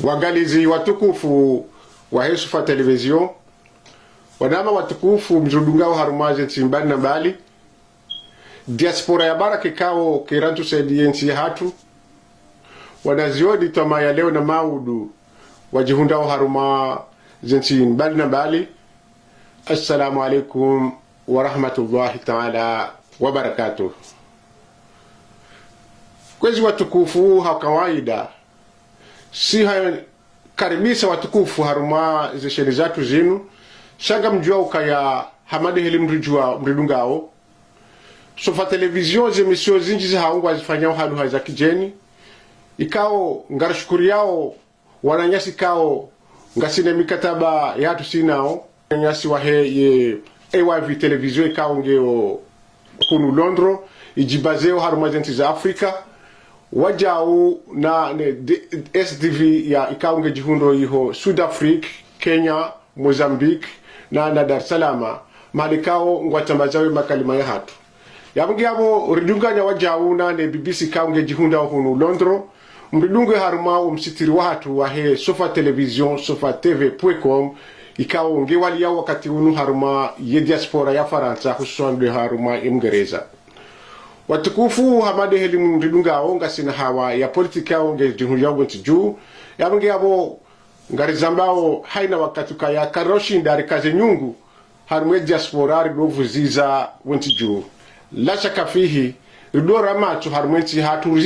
Wangalizi watukufu wa Hesufa Television, wanama watukufu mzudungao harumaje nchimbali na mbali, diaspora ya bara kikao kirantu saidie nchi hatu, wanaziodi tama ya leo na maudu wajihundao haruma zinchi mbali na mbali. Assalamu alaikum wa rahmatullahi ta'ala wa barakatuh. Kwezi watukufu hakawaida si karibisa watukufu haruma zesheni zatu zinu shanga mjua ukaya hamade hili mridungao Sofa Television zemisio zinji za haungwa zifanyao halu haza kijeni ikao ngarashukuri yao wananyasi kao ngasine mikataba yatu sinao nyasi wahe ye AYV Television ikao ngeo kunu Londro ijibazeo haruma zinti za Afrika wajau na SDV ya ikaunge jihundo iho South Africa, Kenya, Mozambique na Dar es Salaam malikao ngwatambazawe makalima ya hatu yabungi abo ridunganya wajau na BBC ikaunge jihunda hunu Londro mridunge haruma umsitiri wa hatu wa he Sofa Television Sofa TV.com ikao nge wali ya wakati unu haruma ye diaspora ya Faransa hususan de haruma Uingereza. Watukufu hamade heli mridunga onga sina hawa ya politika onge jihundi yangu ntiju yabungi abo ngarizambao haina wakati kaya karoshi ndari kaze nyungu harumwe diaspora ridovu ziza wentiju la shaka fihi ridora macho harumwe hatu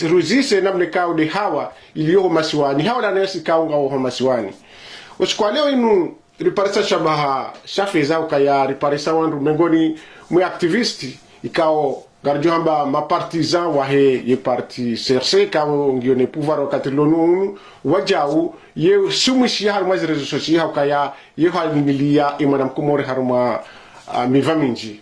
ruzise namne kao de hawa iliyoho masiwani hawa na nesi kao nga masiwani usikwa leo inu riparisa shabaha shafeza ukaya riparisa wandu mengoni mwe aktivisti ikao garjo hamba mapartisan wahe ye parti CRC kao ngione pouvoir wakati lonu wajau ye sumishi haruma rezo sosial kaya ye halimilia imana mkumore haruma mivaminji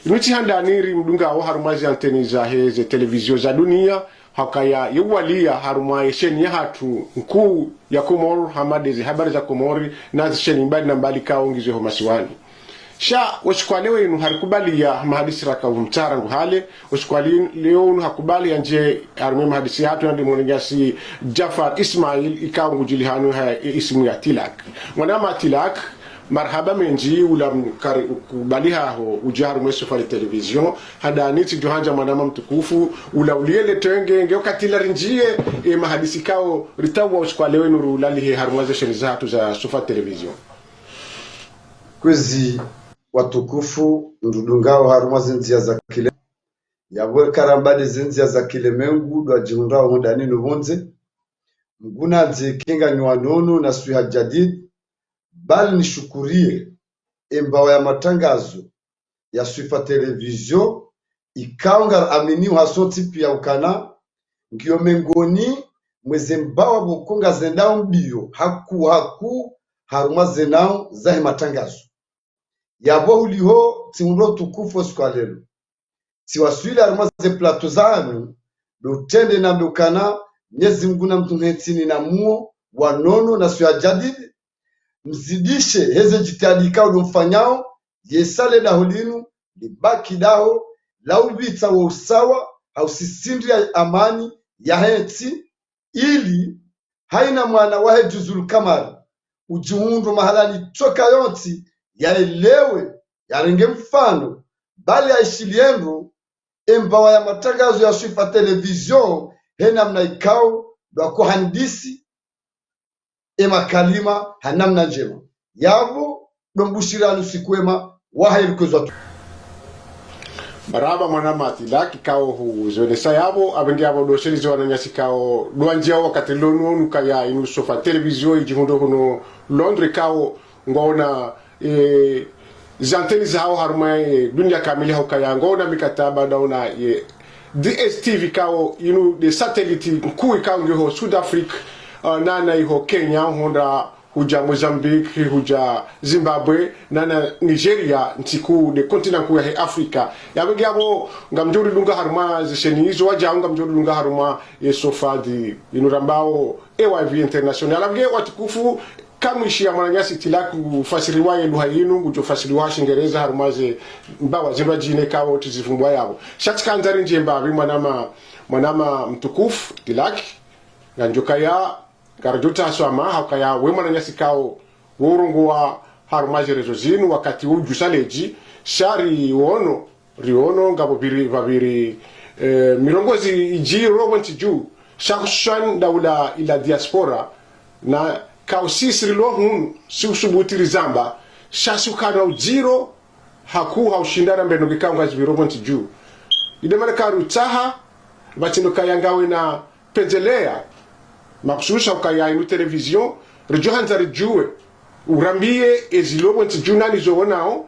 inuti handa niri mdunga wa haruma zi anteni za heze televizio za dunia hakaya ye walia haruma yesheni ya hatu mkuu ya Komoro hamadezi habari za Komori na zisheni mbali na mbali kao ngizo homasiwani sha washkwalewe inu harikubali ya mahadisi raka umtara nguhale washkwali leo inu hakubali ya nje harume mahadisi hatu ya ndimonegasi Jafar Ismail ikaw ngujili hanu ismu ya Tilak wanama Tilak marhaba menji ula kubali haho ujaharume Sofa Television hada niti johanja manama mtukufu ula uliele tenge ngeo katila rinjie mahadisi kao ritawa washkwalewe inu rulali harumaze sheniza hatu za Sofa Television. Kwezi watukufu ndudungao haruma zinzia za kile yabwe karambade zinzia za kile mengu dwa jihundao hundani nubunze mguna zikinga nyuanono na suha jadid bali nishukurie embawa ya matangazo ya Sofa Television ikaunga aminiu hasoti pia ukana ngio mengoni mweze mbawa bukunga zendao mbio haku haruma zenao zahe matangazo yabo uliho timundo tukufu skwalelo siwaswile haruma ze plato zanu lutende na mbukana nyezi mguna mtunhetini na muo wanono na suya jadidi mzidishe heze jitadika ulumfanyao yesale na holinu libaki dao laubita wa usawa hausisindri ya amani ya heti ili haina mwana wahe juzulu kamari ujiundu mahalani toka yonti yaelewe yarenge mfano bali aishiliendu embawa ya matangazo ya Sofa Television hena mna ikao dwa kuhandisi kalima hanamna njema yabo dombushiranu sikwema waherukezwa Maraba mwanama Tilak ikao huzonesa yabo abengi yabo dosheli wananyasi kao duanjia wakati lonu nukaya inu Sofa Television ijihundo huno Londres kao ngona zanteni zao haruma dunia kamili hukaya ngona mikataba dauna DSTV kao inu de satellite mkuu ikao ngiho South Africa nana iho Kenya honda huja Mozambique huja Zimbabwe nana Nigeria ntiku de continent ku ya Africa yabengi abo ngamjuri lunga haruma zisheni hizo waja ngamjuri lunga haruma Sofa di inu rambao AYV International abge watukufu kamwishi ya mwananyasi Tilaku fasiriwa ye luha yinu ngujo fasiriwa shingereza harumaze mbawa zilwa jine kao tizifumbwa yabo shatika nzari njemba mwanama mtukufu Tilak nganjoka ya garajuta swama hakaya wema na nyasikao urungu wa harumaji rezo zinu wakati uju saleji shari riono ngabo babiri mirongozi ijiro wanti juu shakushan daula ila diaspora na kausisri lohun susubutiri zamba shasukana ujiro haku haushindana mbeno gikanga zibiro wanti juu idemana karu taha batino kayangawe na penzelea makususha ukaya inu televizion rejohanza rejuwe urambie ezilo wanti juu nani zoonao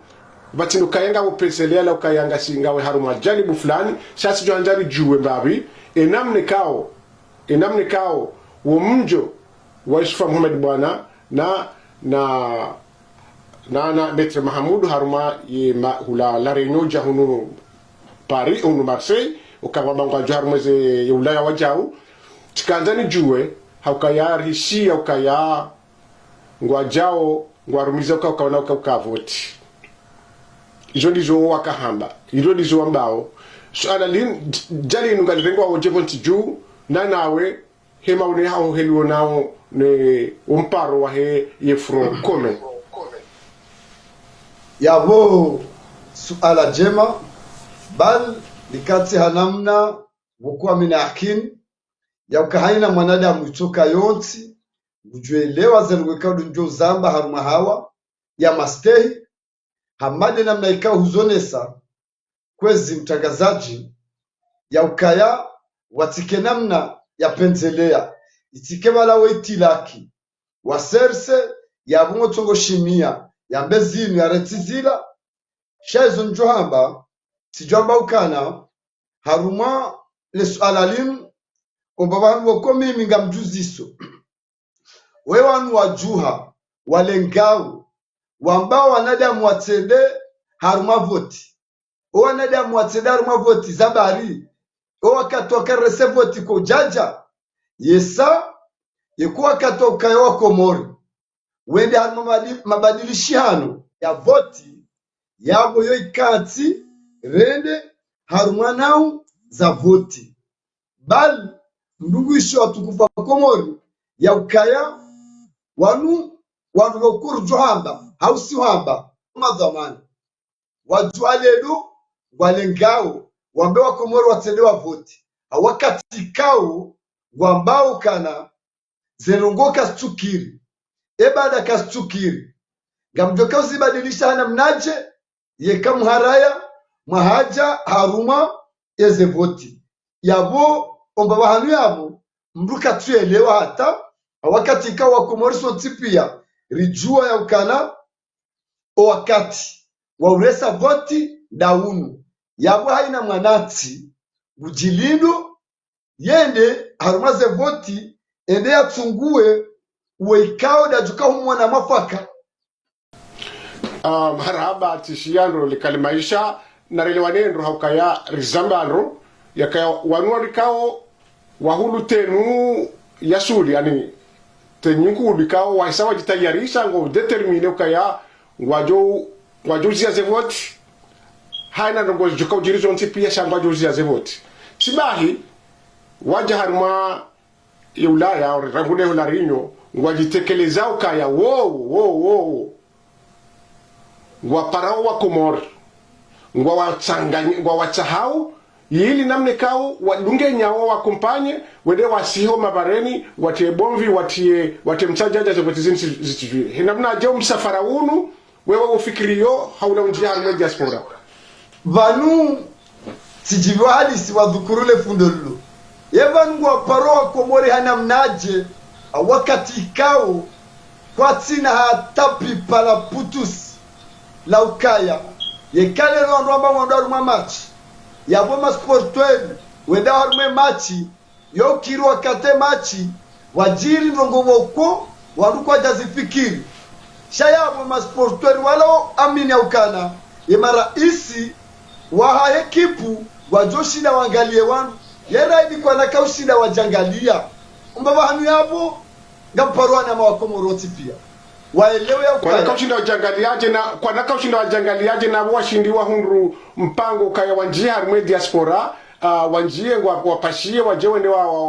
batino kayanga upenzelea la ukayanga singawe haruma janibu fulani shasi johanjari juwe mbabi enamne kao wo mjo wa Yusufa Muhammad bwana na Metre Mahamudu haruma hula la Réunion jahunu Paris hunu Marseille ukawabanga haruma ze ulaya wajau tikanzani juwe haukaya rishia ukaya ngwajao ngwarumiza ukawana ukavoti izo ndizo wakahamba izo ndizo ambao swala jali nungalirengo wa jevonti juu na nawe hema une hao heliwo nao ne umparo wa he yefro kome yabo suala jema bal likati hanamna wukua mina akin ya ukahaina mwanadamu itoka yonti ujuelewa zelwekaudu njo zamba haruma hawa ya mastehi hamade namna ikawa huzonesa kwezi mtangazaji ya ukaya watike namna ya penzelea itike wala weitilaki waserse ya bungo tongo shimia ya mbezinu ya retizila shaizo njohamba sijamba ukana haruma lesu alalim ombabanu wako mimi nga mjuziso wewanu wajuha walengau wambao wanadamu watende haruma voti wanadamu watende haruma voti zabari wakatoka rese voti ko jaja yesa yekuwa katoka yo komori wende haruma mabadilishano ya voti yabo yo ikati rende haruma nao za voti bali ndugu isho watukufa komori ya ukaya wanu lokuru johamba hausi hamba madhamani wajualelu walengao wambewa komori watelewa voti wakati kao wambao kana zerongo kastukiri ebada kastukiri gamjoka usibadilisha hana mnaje yeka mharaya mahaja haruma eze voti yabo omba hanu yabo mruka tuelewa hata wakati kao komori sontipia rijua ya ukana o wakati wauresa voti daunu yabo haina mwanati ujilindo yende harumaze voti ende yatungue uweikao dajuka humwana mafaka haraba tishiandro likalimaisha na relewanendro haukaya rizambandro yakaya wanua rikao wahulu tenu yasuli yani tenyinku bikao waisawa jitayarisha ngo determine ukaya wajo zia zevoti haina ngo juka ujirizo ntipia shamba jozia zevoti sibahi waja haruma ya Ulaya rangune la Réunion wajitekeleza ukaya wo waparao wa Komori ngwa wachahau yili namne kao wadunge nyao wakumpanye wende wasiho mabareni watie bomvi watie mchajaja zebotizini zitijui hinamna jao msafara unu wewe ufikiriyo hauna unjia harume diaspora vanu tijiviwa halisi wadhukurule fundolulo yevanu ngwa paroa Komori hana mnaje wakati ikao kwa tina hatapi pala putus la ukaya yekale rwamba wandaru mamachi yabo masportweni wenda harume machi yo kiru wakate machi wajiri ndongo woko warukwa jazifikiri shayabo masportweni wala amini ukana yemara isi waha ekipu wajoshida wangalie wanu yera idi kwa nakaushida wajangalia umbaba hanu yabo ngaparwa na mawakomoroti pia waelewe ya kwa nakaushinda wajangaliaje na washindi wa hunru mpango kaya wanjia harume diaspora wanjie wapashie wajewe ni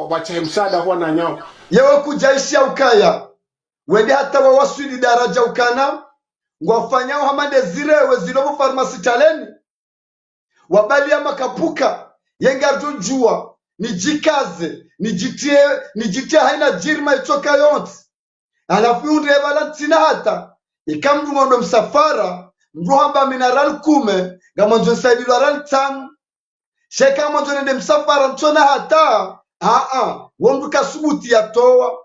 wachahe msaada huwa na nyao yewe kujaisha ukaya wende hata wawaswili daraja ukana ngwafanyao hamande zirewe zilobo farmasi taleni wabali ya makapuka yengarjo jua nijikaze nijitie haina jirma itoka yonti alafu undrebala tina hata ikamdu ngondo msafara mruhamba mineral kume ngamonjo nsaidilwa ran tanu sheka monjo nende msafara mtona hata wondu kasubuti ya toa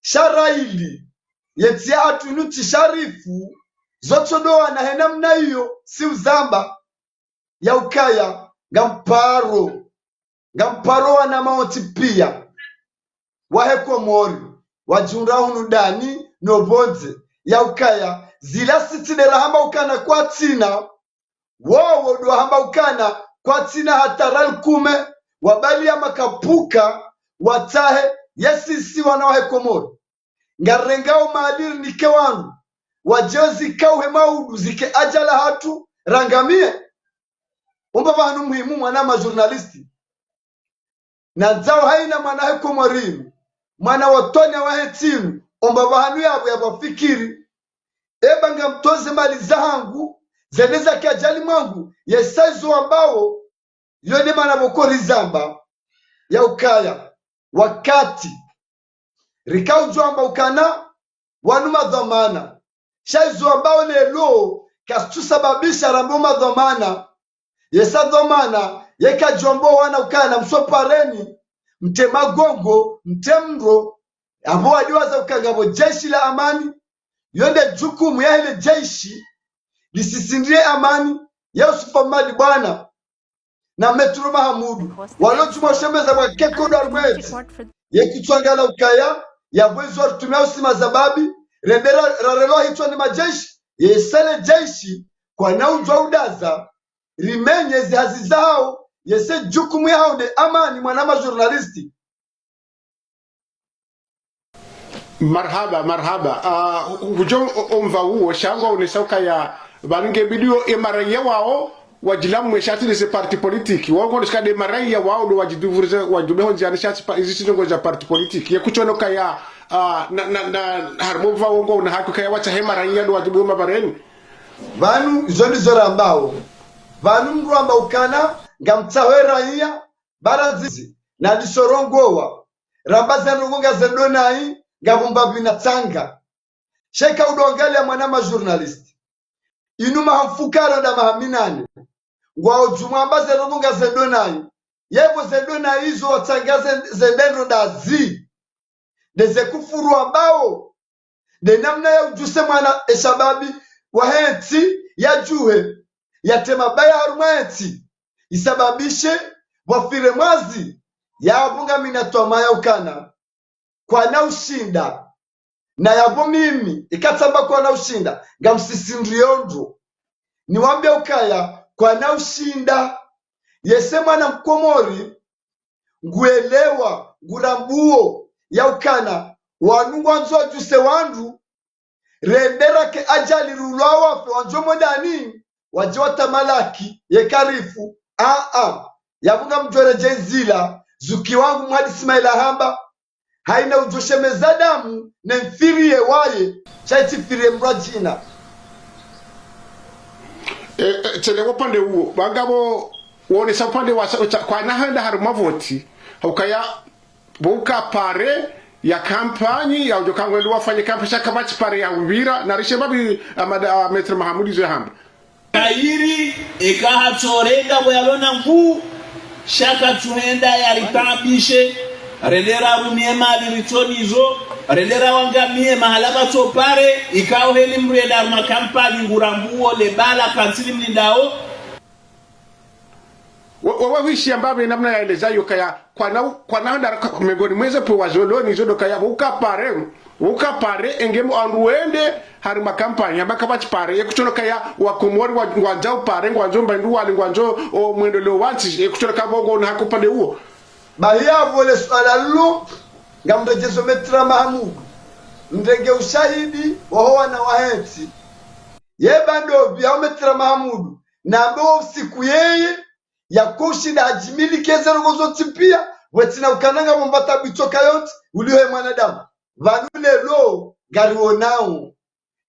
sharaili yetia atu inuti sharifu zochodoa na hena mna hiyo si uzamba ya ukaya ngamparo wana maoti pia waheko mori wajunra hunu dani nobonze ya ukaya zila sitidera hamba ukana kwa tina wowo dwa hamba ukana kwa tina hataral kume wabali ya makapuka watahe yesisi wanawaheko mori ngarengao maadiri nike wangu wajezi kauhe maudu zike ajala hatu rangamie umba vanu muhimu mwana majurnalisti na zao haina mwana heko mwarimu mwana watonya wahetimu umba vanu yabu ya wafikiri eba nga mtoze mali zahangu zeneza kia jali mwangu yesaizo ambao yone mana bokori zamba ya ukaya wakati rikau juamba ukana wanuma dhamana shaizo ambao lelo kastusababisha rambo madhamana yesa dhamana yeka jombo wana ukana msopareni mtemagongo mtemro abo wadiwaza ukangabo jeshi la amani yonde jukumu ya ile jeshi lisisindie amani ya usufamali bwana na Metro Mahamudu walojuma shembeza kwa keko darweti yekutwangala ukaya ya bwezo rutumia usima zababi rendera rarelo hitwa ni majeshi yesele jeshi kwa naujwa udaza rimenye zihazi zao yese jukumu ya haude amani mwanama journalisti. Marhaba hujo omva huo shangwa unisauka ya bange bidio emaraya wao wajilamu mweshati nise parti politiki wango niskade maraya wao do wajiduvurize wajubeho njani shati izisi nongo za parti politiki ya kuchono kaya na harmova wango na haki kaya wacha hemaraya do wajubeho mabareni vanu zoni zora ambao vanu mru amba ukana ngamtawe raia barazizi na disorongowa rambaza nungunga zedonai ngavumba vinatanga sheka udongali ya mwanama journalist inuma hamfukaro da mahaminane ngwao jumwamba zedonunga zedonai yebo zedonai hizo watangaze zedendo da zi deze kufuru ambao de namna ya ujuse mwana eshababi wahenti ya juhe ya temabaya harumenti isababishe wafire mwazi ya abunga minatoma ya ukana kwa na ushinda na yabo mimi ikatamba kwa na ushinda ngamsisindriondo niwambia ukaya kwa na ushinda yese mwana mkomori nguelewa ngurambuo ya ukana wanungwa nzo juse wandu rendera ke ajali rulawa fe wanjomo dani wajota malaki yekarifu yabunga mjore jenzila zuki wangu mwadi Ismaila hamba haina ujoshemeza damu na mfirie waye chaiti firie mrajina chelewa pande huo bagabo wone sa pande wa kwa nahanda harumavoti ukaya buka pare ya kampanyi ya ujokangwe wafanye kampani shaka bachi pare ya ubira na rishe babi Metro Mahamudu zo hamba kairi ikaha tsorenga boyalona mvu shaka tuhenda yalitabishe rendera rumie mali ritonizo rendera wangamie mahalaba topare ikao heli mrenda makampani ngurambuo lebala kansili mlindao wawishi ambabe namna ya elezayo kaya kwa na mengoni mweze po wazoloni zodo kaya ukapare engemo anruende hari makampani abaka bati pare yekuchono kaya wakomori wangwanja pare ngwanjo mbandu wali ngwanjo mwendo leo wanti yekuchono kabongo na hakupande huo bahia vole swala lu ngamrejezo Metro Mahamudu ndege ushahidi wahoa na waheti ye bando vya Metro Mahamudu na ambao siku yeye ya kushinda ajimili kezero gozo tipia wetina ukananga mbata bitoka yote uliwe mwanadamu vanule lo garionao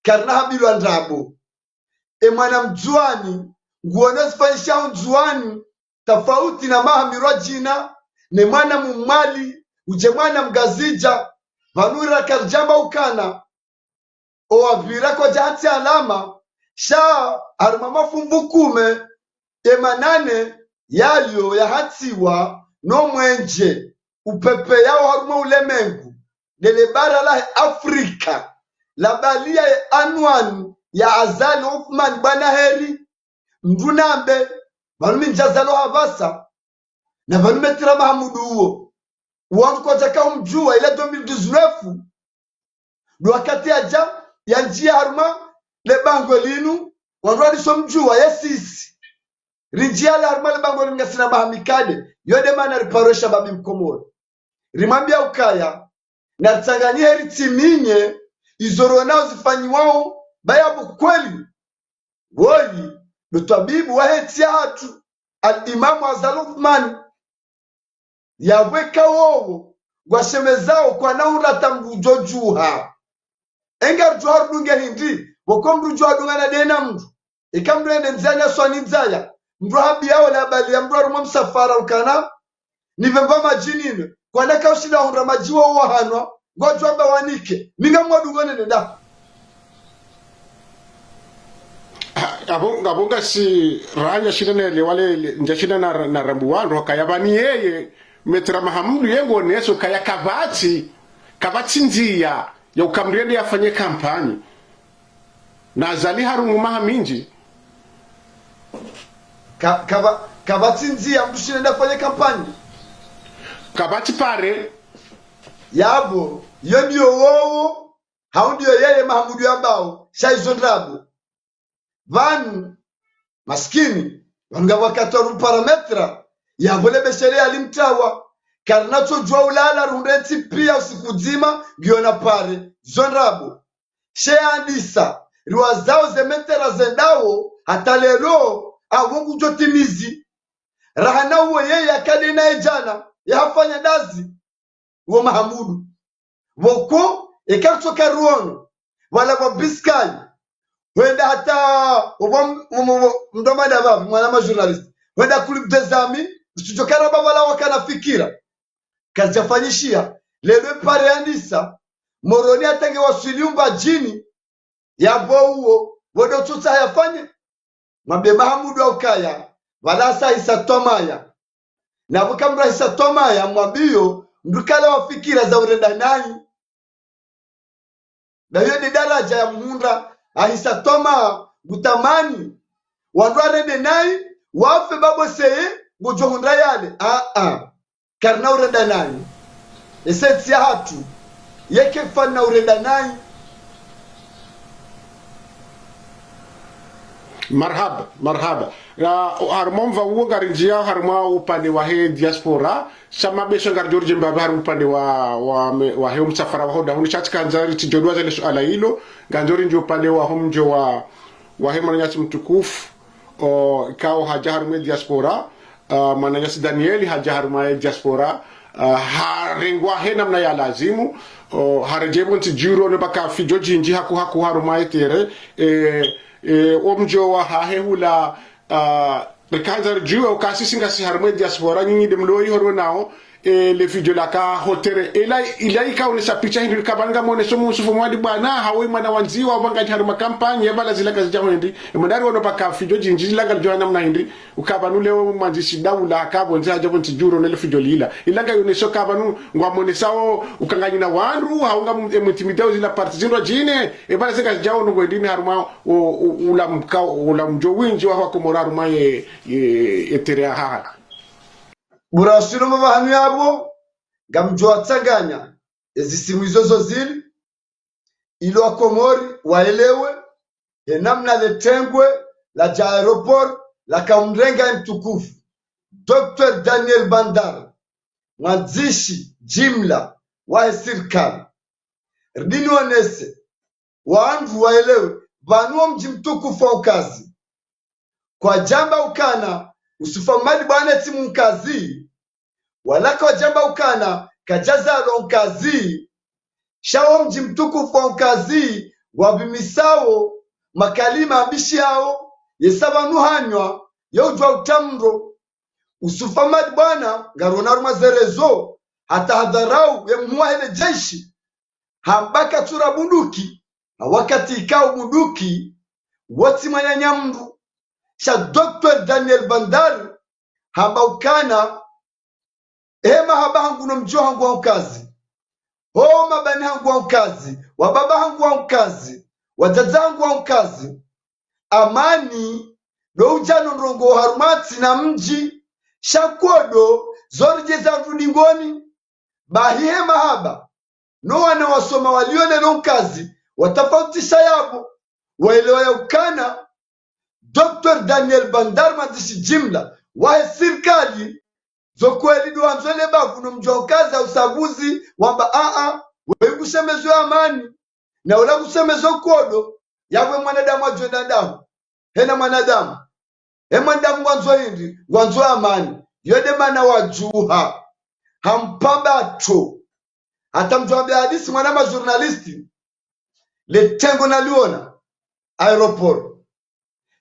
karna habilu andrabo mwana mjuani nguone sifanyisha mjuani tofauti na mahamirwa jina ne mwana mumali uje mwana mgazija vanura karjamba ukana oavira kwa jahati alama sha arumama fumbukume emanane yalyo yahatiwa no mwenje upepe yao haruma ulemengu dele bara la Afrika la balia ya anwani ya Azali Uthman bwana heri mdunambe vanumi njazalo havasa na vanume tira Mahamudu huo uwangu kwa jaka umjua ila 2019 do wakati ya njia haruma le bango linu wanradi so mjua yesisi rinjia la haruma le bango linu ngasina mahamikade yode mana riparosha babi mkomoro rimambia ukaya na tanganyia heri timinye izoro nao zifanyiwao bayabu kweli woi lutabibu wahetia hatu al-Imamu Azali Uthman yaweka wowo gwashemezao kwa naura tambujojuha enga juhar dunge hindi wakomdu juhar dunga na dena mdu ikamdu ende nzanya swani nzaya mdu habi yao la bali ya mdu arumwa msafara ukana nivemba majinine kwa naka ushida hundra majiwa uwahanwa ngojwa mba wanike minga mwadungone nenda Ngabonga si ranya shida le wale njashida na rambuwando kayabani yeye metra Mahamudu yengo neso kaya kabati nzia ya ukamriende yafanye kampani na Azali harungu mahaminji kabati nzia mtu shida yafanye kampani kabati pare yabo yo ndio wowo hao ndio yeye Mahamudu ambao shaizondrabo vanu maskini vanga wakatoru parametra ya vole beshere alimtawa karnacho jua ulala rundeti pia usiku zima giona pare zonrabo she andisa riwa zao zemetera zendao hata lero awungu jotimizi rahana uwe yeye akade na ejana yafanya dazi uo Mahamudu woko ekachoka ruono wala wabiskai wenda hata mdoma da babu mwana journalist wenda kulibdezami usijokana baba la wakana fikira kazafanyishia lelo pare andisa moroni atange wasiliumba jini yabo huo wodo tutsa yafanye mwambie Mahamudu aukaya wala sa isatomaya na bukamra isatomaya mwambio ndukala wafikira za urenda nani na hiyo ni daraja ya muhunda ahisa toma gutamani wandwarende nai wafe babo seye gujohunda yale karna urenda nai eseti ya hatu yeke fana urenda nai marhaba harmon va uga rinjia harma upande wa he diaspora sama besho ngar George Mbabe har upande wa he msafara wa hoda huni chatika nzari tijodwa zile suala hilo ganjori ndio upande wa homjo wa he mananyasi mtukufu kao hajar me diaspora mananyasi Danieli hajar ma diaspora harengwa he namna ya lazimu harejebo ntijuro ne baka fijo jinji haku haruma etere omjo wa hahehula rekanzar juwa ukasi ngasi harme diaspora nyinyi demloi horo nao le video la ka hotere ila ikaonesa picha hindi kabanga mone somo sufu mwadi bwana hawe mwana wanziwa wanga haruma kampanye bala zila kazi jamu hindi mandari wono paka video jinji zila gal joana mna hindi ukabanu lewo manjisi dawula kabo nza jabo ntijuro nele video lila ilanga yoneso kabanu ngwa mone sawo ukanganyi na wandu haunga mtimidao zila parti zinro jine bala zika jawo ngo ndini haruma ula mjo winji wa komora haruma etere haha burashiro mabahanu yabo gamjwa tsanganya ezisimu izozo zili ilo akomori waelewe namna letengwe la aeroport la kaumrenga mtukufu Dr. Daniel Bandar mwanzishi jimla wa serikali rdini wanese waandu waelewe vanuo mji mtukufu wa ukazi kwa jamba ukana usufamadi bwana timu mkazi walaka wajamba ukana kajaza lonkazi shawo mji mtukufu wa mkazi wabimisao makalima abishi yao yesabanu hanywa yaujwa utamro usufamadi bwana ngarona rumazerezo hata hadharau ya muwahele jeshi hambaka tura bunduki wakati ikao bunduki wati manyanya mru cha Dr. Daniel Bandar hamba ukana hema haba hangu no mjo hangu wa ukazi ho mabani hangu wa ukazi wababa hangu wa ukazi wajaza hangu wa ukazi amani do ujano nrongo harumati na mji shakodo zorje za rudingoni bahihe mahaba no wana wasoma walione lonkazi watafautisha yabo waelewa ya ukana Dr. Daniel Bandar madishi jimla wahe sirikali zokweli duanzwele bavu no mjonkazi usaguzi wamba wewe kusemezwe amani na ula kusemezwe kodo yawe mwanadamu ajwenda damu hena mwanadamu mwanadamu mwanzo hindi mwanzo amani yode mana wajuha hampabato hata mtuambia hadisi mwanama journalisti le tengo naliona aeroport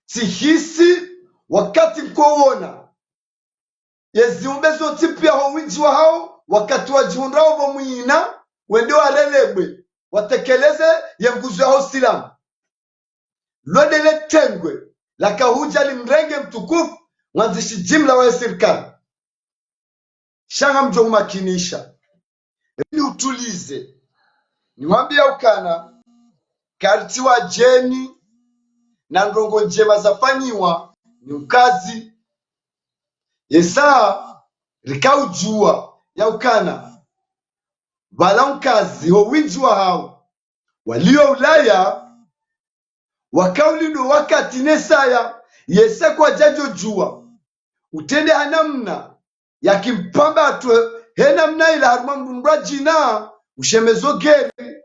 tihisi wakati mkouona yeziumbe zonti pia howiji wa hao wakati wajihundrao vomwina wende warelebwe watekeleze yenguzu ya hao silamu lode le tengwe lakahuja limrenge mtukufu mwanzishi jimla wa serikali shanga mjo umakinisha ili utulize niwambia ukana karti wa jeni na ndongo njema zafanyiwa ni ukazi yesa rikaujua ya ukana wala ukazi ho winji wa hao walio Ulaya wakaulindo wakati nesaya yesa kwa jajo jua utende hanamna ya kimpamba atwe henamna ila haruma mrua jina ushemezo geri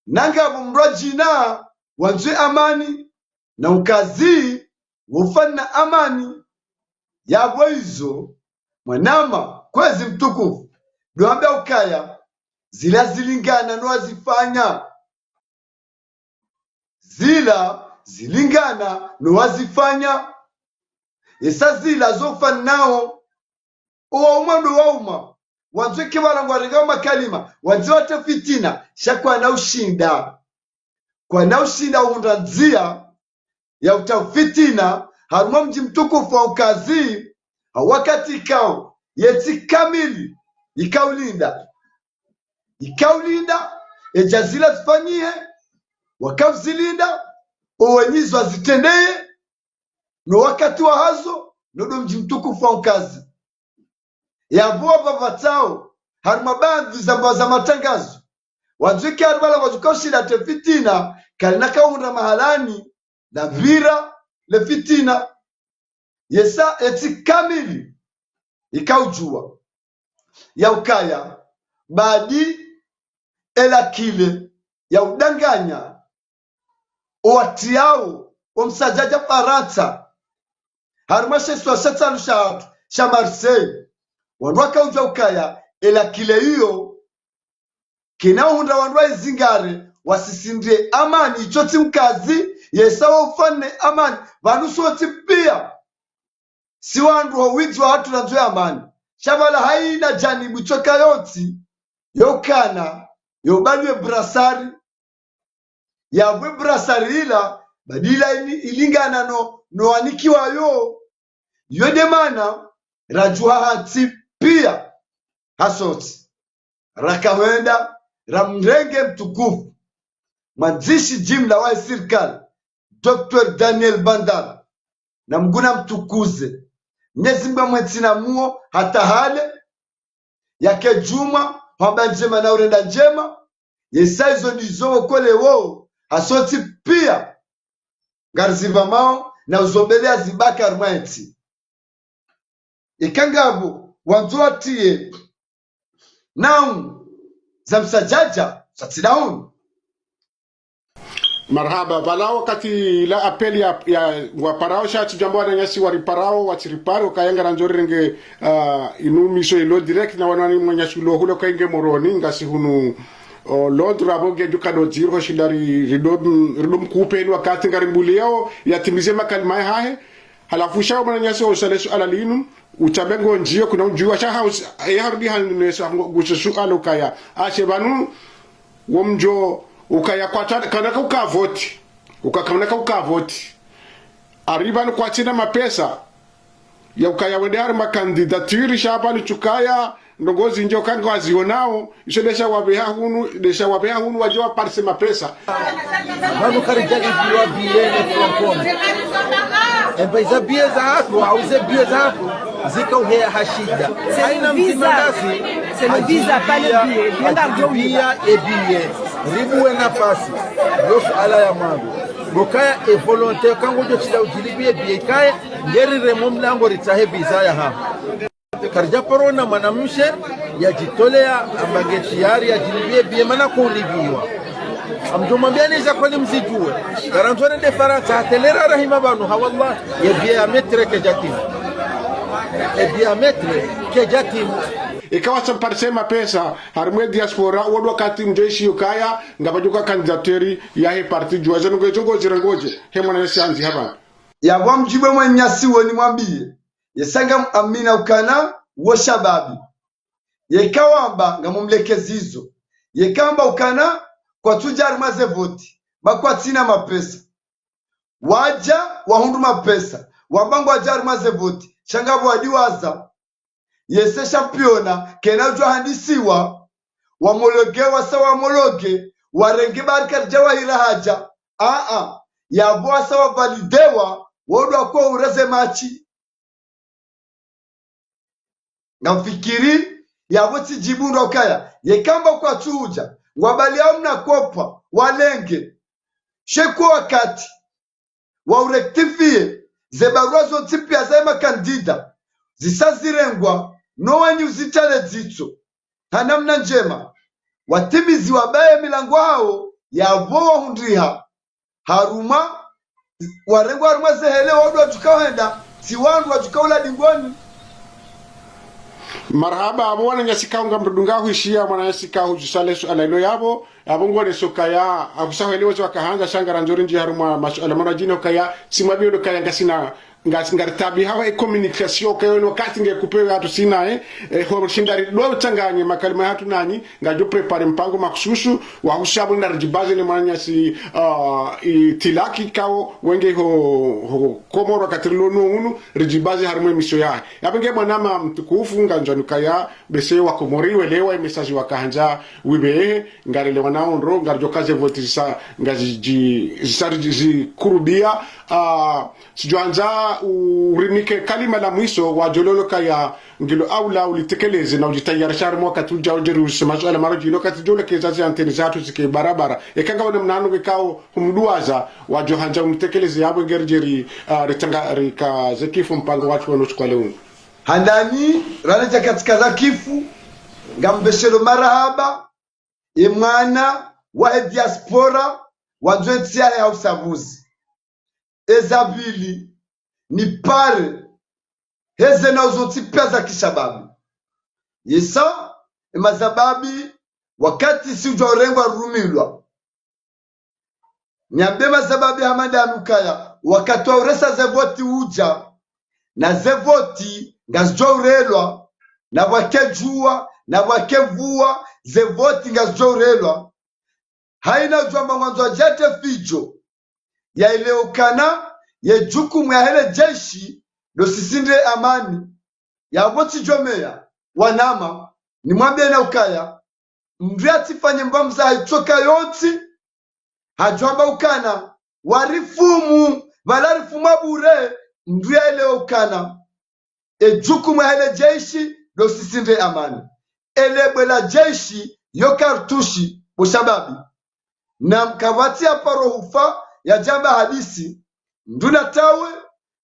nanga mrua jina wanzwe amani na ukazi wufana amani yabo hizo mwanama kwezi mtukufu duambia ukaya zila zilingana no wazifanya zila zilingana no wazifanya yesa zila zofana nao uwa ndo wauma wanzwe kibala ngwaringa makalima wanzwe wate fitina shakwa na ushinda kwa na ushinda undanzia ya utafitina haruma mji mtukufu wa ukazi wakati ikao yeti kamili ikaulinda ejazila zifanyie wakavzilinda uwenyizo azitendeye no wakati wa hazo nodo mji mtukufu wa ukazi yabuwa bavatao haruma bandhi za matangazo wanzuki harubala wazukaushila te fitina kalina kaunda mahalani na vira le fitina yesa eti kamili ikaujua ya ukaya badi ela kile ya udanganya uwatiao umsajaja Faransa harumashe swasata sha Marseille wanwaka ujua ukaya ela kile hiyo kinahunda wanwa izingare wasisindie amani ichoti mkazi yesa ufane amani vanusoti pia si wandu wawidzi wa hatu nanzwe amani shavala haina janibu choka yoti yokana yobalwe brasari yabwe brasari ila badila ilingana no anikiwa yode mana rajua hati pia hasoti rakawenda ramrenge mtukufu mwanzishi jimla wa serikali Dr. Daniel Bandar na mguna mtukuze nyezimba mwetina muo hata hale yake juma hamba njema na urenda njema yesaizo nizo kole wo hasoti pia ngarzimba mao na uzombelea zibaka armenti ikangabo wanzoatie nau za msajaja satidaunu Marhaba balao kati la apeli ya waparao shati jambo na nyasi wariparao watiriparo kayanga ranjori renge inu miso ilo direct na wanani mwenyasi lo hulo kainge moroni ngasi hunu londra boge duka do jiro shindari ridom kupeni wakati ngarimbuliao yatimize makalima hahe halafu shao mwana nyasi osalesu alalinu utabengo njio kuna njio sha house yardi hanesa gususu alokaya ashebanu womjo ukaya kwata kanaka ukavoti ukakanaka ukavoti arrivano kwa china mapesa ya ukaya wendehari makandidaturi shabani chukaya ndongozi njo kanga wazionao iso desha wabeha hunu wajua parse mapesa manu karijagi biwa biene frampone embaiza bie za hako auze bie za hako zika uhea hashida haina mzimandasi visa pale bie ebie ribuwe nafasi yosu ala ya mwangu bokaya e volontaire kango jo chila ujilibie bie kaya ngeri remo mlango ritahe visa ya hapa karja porona manamshe yajitolea ambange tiyari yajilibie bie mana kulibiwa amjumambia neza kwani mzijue garantone de faransa telera rahima banu hawallah yebie ametre ke jatim ebie ametre ke jatim ikawa samparse mapesa harmwe diaspora wodo kati mjeshi ukaya ngabajuka kandidaturi ya he parti juaza ngo zirangoje he mwana sanzi haba ya bwamjibwe mwenyasi woni mwambie yesanga amina ukana wo shababi yekawamba ngamumlekezizo yekamba ukana kwa tujari maze voti bakwa tina mapesa waja wahundu mapesa wabangu wajari maze voti shangabo wadiwaza yese championa kenajwa handisiwa wamologewa sawa mologe warenge barika jawa ila haja yabo sawa validewa wodwa kwa ureze machi ngamfikiri yabo tijibundo kaya yekamba kwa chuja ngwabali au mnakopa walenge sheko wakati wa urektifie zebarwazo tipia zema kandida zisazirengwa nowanyi uzitale zitso hanamna njema watimizi wabaye milango hao yavowa hundriha haruma warengwa haruma zehele wadu watukawenda siwandu watukawula dingwani marhaba abona nyasika unga mrudunga huishia mwana nyasika hujusalesu alailo yabo abongo ne sokaya akusahelewa zo kahanga shangara njori nji haruma masuala marajino kaya simabio do kaya ngasina ngartabi hawa e communication kayo no kati nge kupewa hatu sina ho shindari do tanganye makalima hatu nani ngajo prepare mpango makususu wa hushabu na rijibaze ne mwana nyasi tilaki kao wenge ho komoro katirilo no unu rijibaze haruma emisio ya yabenge mwanama mtukufu nganjanu kaya bese wa komoriwe lewa message wa kahanja wibe ngarele wanao ndo ngarjo kaze voti sa ngaji kurubia sijuanza urinike kalima la mwiso wa jololo kaya ngilo aula ulitekeleze na ujitayarisha mwaka tuja ujerusi masuala marojino kati jole kezazi anteni zatu zike barabara ekanga wana mnanu gekao humduaza wa johanja umtekeleze yabo ngerjeri ritanga rika zekifu mpango watu wano chukwa leunu handani raleja katika zakifu ngambeshelo marahaba imwana wa diaspora wa dwentia ya usavuzi ezabili ni pare heze na uzoti peza kishababi yesa mazababi wakati si ujwa urengwa rumilwa nyambe mazababi hamada anukaya wakati wa uresa zevoti uja na zevoti ngazijwa urelwa na wake jua na wake vua zevoti ngazijwa urelwa haina ujwa mwanzo wa jete fijo ya ileokana ye jukumu ya hele jeshi do sisinde amani ya woti jomea wanama ni mwambie na ukaya mriati fanye mbamza haitoka yoti hajwamba ukana warifumu valarifumu bure mria ileokana jukumu ya hele jeshi do sisinde amani elebwe la jeshi yo kartushi bushababi na mkavati ya parohufa ya jamba hadisi nduna tawe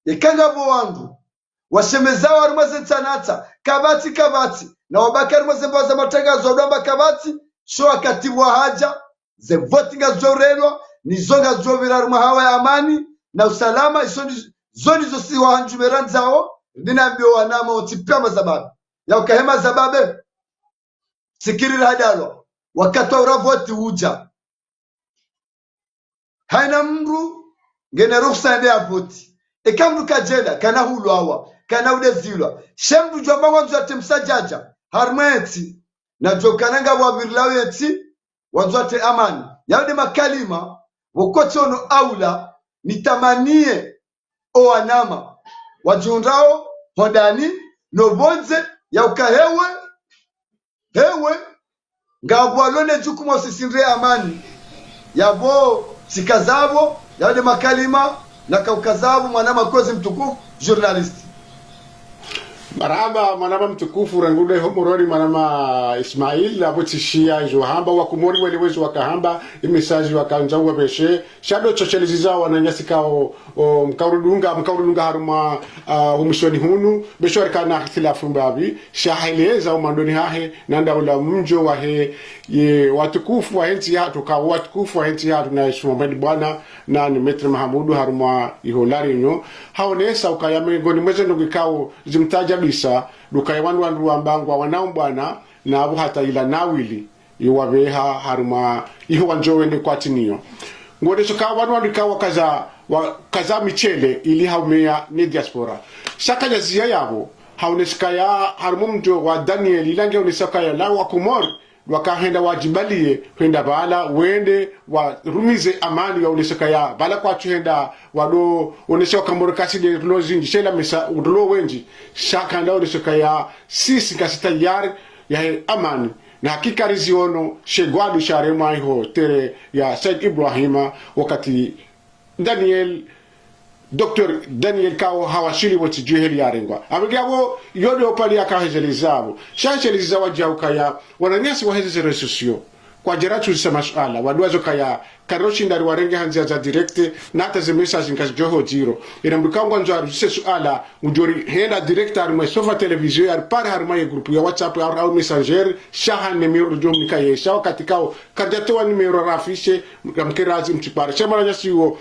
ikangabo wangu washemezao arumaze tanata kabati na wabaka arumaze mbaza matangazo odamba kabati sho akatibu wa haja ze votinga zorelwa ni zonga jovira haruma hawa ya amani na usalama zoni zosi wa hanjumeran zao dinambio wanama otipia mazababe ya ukahema zababe sikiri radalo wakati wa uravoti uja haina mru ngene ruhusa ende avoti ekamru kajela kana hulwawa kana udezilwa shemdu jomba wanzu atemsajaja harmeti na jokananga wa virlaweti wanzu ate amani yaude makalima wokote ono aula nitamanie o anama wajundao hodani nobonze ya ukahewe hewe ngabwalone jukuma usisindre amani yabo sikazabo yaude makalima na kaukazabo mwanama kozi mtukufu journalist maraba manama mtukufu rangude homorori manama Ismail abotishia johamba wakumori welewezo wakahamba imisaji wakanzawa beshe shado chocheliziza wananyasi kao mkaurudunga haruma umishoni hunu besho kana khilafu mbabi shahaileza umandoni hahe nanda ula mjo wahe ye watukufu wa henti hatu ka watukufu wa henti hatu na Ismail bwana na ni Metre Mahamudu haruma iholari nyo haonesa ukayame ngoni mweze ndugikao zimtaja bisa dukai wandu ambangwa wanao bwana na abu hata ila nawili iwabeha haruma iho wanjowe ni kwatiniyo ngode soka wandu kawa kaza michele ili haumea ni diaspora shaka jazia yabo haoneskaya harumu mjo wa Daniel ilange unisakaya la wakumor wakahenda wajibalie henda bala wende warumize amani ya unisakaya bala kwa tuhenda wado unisaka kamorokasi de lozinji shela mesa udlo wenji shaka nda unisakaya sisi kasita yar ya amani na hakika riziono shegwadu sharema iho tere ya Said Ibrahima wakati Dr. Daniel Kao hawashili wati juheli ya rengwa. Amegabo yodo opali ya kahezelizabu. Shacheliza wajau kaya wananyasi waheze resusio. Kwa jeratu zisa masuala. Waduazo kaya karoshi ndari warenge hanzia za direkte na hata zemesa zinkazi joho jiro. Inambukangu anzo zise suala ujori henda direkte haruma sofa televizio ya pari haruma ya grupu ya WhatsApp ya au messenger shaha nemiro jomi kaya shawa katikao kadatoa nimero rafishe mkerazi mchipare. Shema nanyasi uo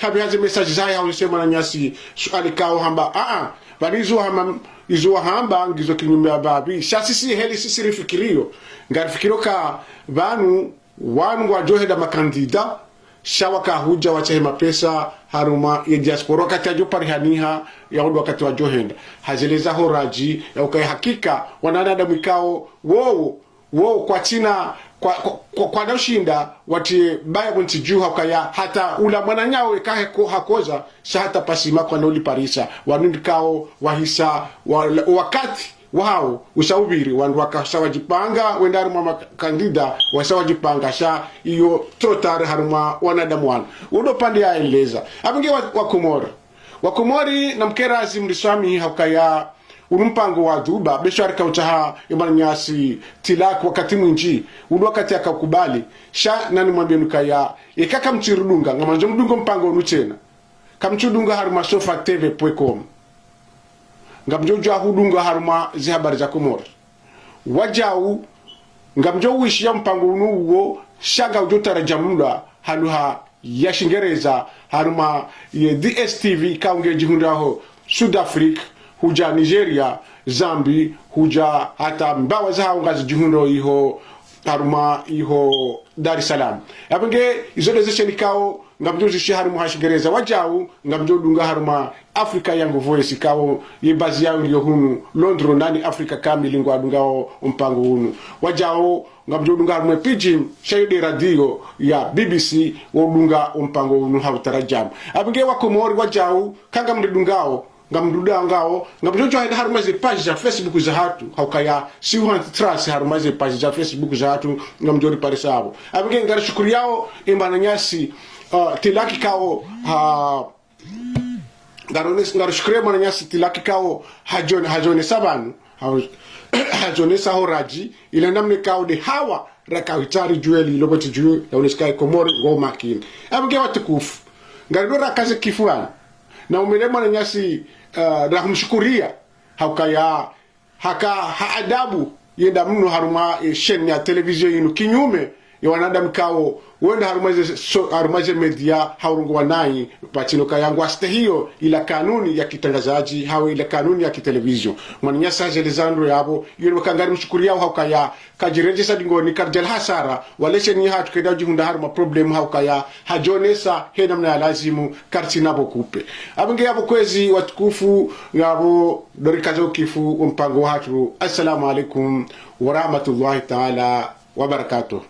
kabi hazi message zaya haunisema na nyasi suali kao hamba izo hamba ngizo kinyume ababi sisi heli sisi rifikirio ngarifikiro ka wanu wajoheda makandida shawaka huja wachahema pesa haruma ya diaspora wakati ajopari haniha ya hudu wakati wajohenda hazeleza horaji ya ukai hakika wananada mikao wow kwa china kwa naushinda wati baya bunti juu hakaya hata ula mwananyao ikahe hakoza shahata pasima kwa nauli parisa wanundikao wahisa wakati wao ushaubiri wandu wakashawajipanga wendari mwa kandida wasawajipanga sha iyo trotare haruma wanadamu wana udo pande ya eleza abinge wakumori na mkerazi mliswami hakaya urumpango wa duba beshari kauchaha imanyasi tilak wakati mwinji udu wakati akakubali sha nani mwambie nukaya ikaka mchirudunga ngamanjo mdungo mpango nuchena kamchudunga haruma sofa tv.com ngamjoja hudunga haruma zihabari za Komoro wajau ngamjo wishia mpango unuwo shaga ujotara jamula haluha ya Shingereza haruma ye DSTV kaunge jihundaho South Africa huja Nigeria Zambi huja hata mbawa za ngazi jihundo iho haruma iho Dar es Salaam abenge izode zesheni kao ngamjo zishi haruma hashigereza wajau ngamjo dunga haruma Africa yangu voice kao yebazi yangu yo hunu Londro nani Africa kamili ngwa dungao mpango hunu wajau ngamjo dunga haruma pidgin shayde radio ya BBC wodunga mpango hunu hautarajam abenge wakomori wajau kanga mdungao ngamduda ngao ngamjojo haida harumaze page za Facebook za hatu haukaya siwa trust harumaze page za Facebook za hatu ngamjori parisabo abenge ngara shukuri yao imbananyasi tilaki kao ngaro shukuri mananyasi tilaki kao hajone sabanu hajone sahoraji ile namne kao de hawa rakawitari jueli loboti jueli ya uniskai Komori ngoma kini abenge watukufu ngaridora kaze kifuana na umelema na nyasi rahumshukuria haka haadabu yenda mno haruma sheni ya televizio yinu kinyume ya wanadamu kao wenda harumaze media haurungu wanai patino kayangu aste hiyo ila kanuni ya kitangazaji hawe ila kanuni ya kitelevision mwaninyasa Alexandro yabo yule wakangari mshukuria au kaya kajirenje sadingoni karjal hasara waleshe ni hatu keda jihunda haruma problem au kaya hajonesa hena mna lazimu karti nabo kupe abinge yabo kwezi watukufu yabo dorikazo kifu mpango hatu. Assalamu alaikum wa rahmatullahi ta'ala wa barakatuh.